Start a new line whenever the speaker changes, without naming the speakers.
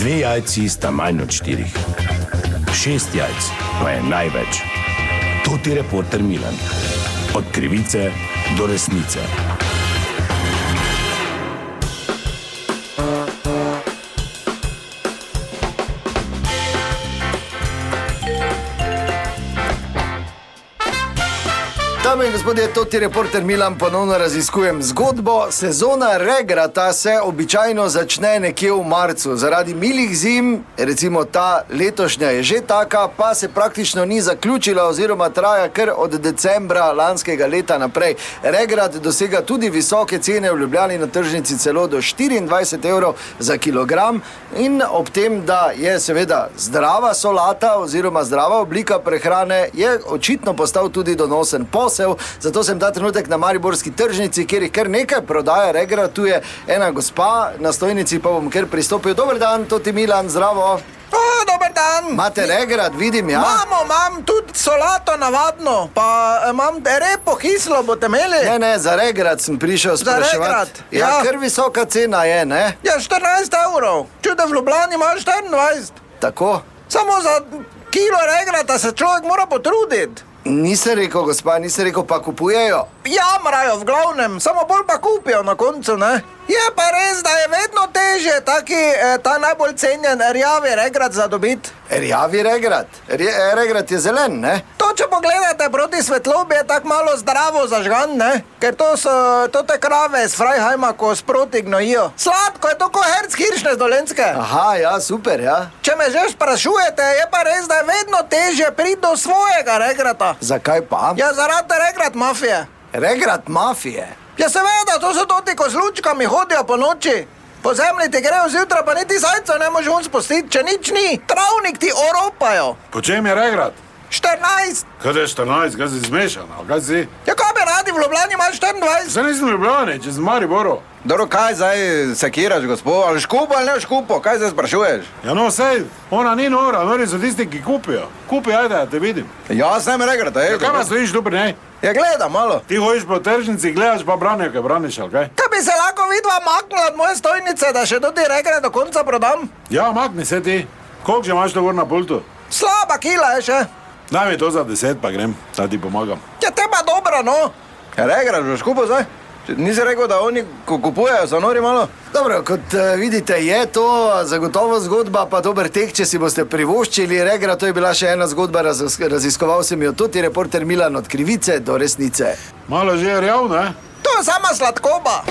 2 jajci sta manj od 4. 6 jajc pa je največ. To ti reporter Milan. Od krivice do resnice.
Dame in gospodje, to ti reporter Milan, ponovno raziskujem zgodbo. Sezona regrata se običajno začne nekje v marcu. Zaradi milih zim, recimo ta letošnja je že taka, pa se praktično ni zaključila oziroma traja kar od decembra lanskega leta naprej. Regrat dosega tudi visoke cene, v Ljubljani na tržnici celo do 24 evrov za kilogram, in ob tem, da je seveda zdrava solata oziroma zdrava oblika prehrane, je očitno postal tudi donosen posel. Zato sem ta trenutek na mariborski tržnici, kjer jih kar nekaj prodaja regrat. Tu je ena gospa, na stojnici pa bom kar pristopil. Dober dan, to ti Milan, zdravo.
Dober dan.
Imate regrat, vidim, ja?
Imam tudi solato navadno, pa imam repo kislo, boste imeli?
Ne, za regrat sem prišel spraševati.
Za regrat,
ja. Kar visoka cena je, ne?
Ja, 14 evrov. Čude, v Ljubljani imaš 24.
Tako?
Samo za kilo regrata se človek mora potruditi.
Nisem rekel, gospa, nisem rekel, pa kupujejo.
Jamrajo v glavnem, samo bolj pa kupijo na koncu, ne? Je pa res, da je vedno težje ta najbolj cenjen rjavi regrat zadobiti.
Rjavi regrat? Regrat je zelen, ne?
To, če pogledate proti svetlobi, je tako malo zdravo zažgan, ne? Ker to so te krave iz Freihajma, ko sproti gnojijo. Sladko je to, ko herc hiršne z Dolenjske.
Aha, ja, super, ja.
Če me že sprašujete, je pa res, da je vedno težje priti do svojega regrata.
Zakaj pa?
Ja, zaradi regrat mafije.
Regrat mafije?
Ja, seveda, to so toti, ko z lučkami hodijo po noči. Po zemlji ti grejo zjutraj, pa niti zajca ne možeš on spustiti, če nič ni. Travnik ti oropajo.
Po čem je regrat?
14.
Kaj je 14? Kaj si zmešan? Kaj si?
Ja, kaj bi radi, v Ljubljani imaš 24?
Zdaj nisem v Ljubljani, če sem Mariboru.
Dobro, kaj zdaj sekiraš, gospod? Ali škupo ali ne škupo? Kaj zdaj sprašuješ?
Ja, no, sej, ona ni nora, nori so tisti, ki kupijo. Kupi, ajde, da te vidim.
Jaz ne me regrata,
Ja, kaj pa stojiš tu pri njej?
Ja, gledam malo.
Ti hojiš po tržnici, gledaš pa branjake, braniš, ali kaj?
Kaj bi se lahko vidva maknila od moje stojnice, da še tudi regrat do konca prodam?
Ja, makni se ti. Koliko že imaš to gor na pultu?
Slaba kila je še.
Daj mi to za 10, pa grem, da ti pomagam.
Ja, teba dobro, no.
Ja, regraš v škupo zdaj? Nisi rekel, da oni kupujejo, so nori malo?
Dobro, kot vidite, je to zagotovo zgodba, pa dober tek, če si boste privoščili. Regrat, to je bila še ena zgodba, raziskoval sem jo tudi reporter Milan, od krivice do resnice.
Malo že je rjav, ne?
To je sama sladkoba.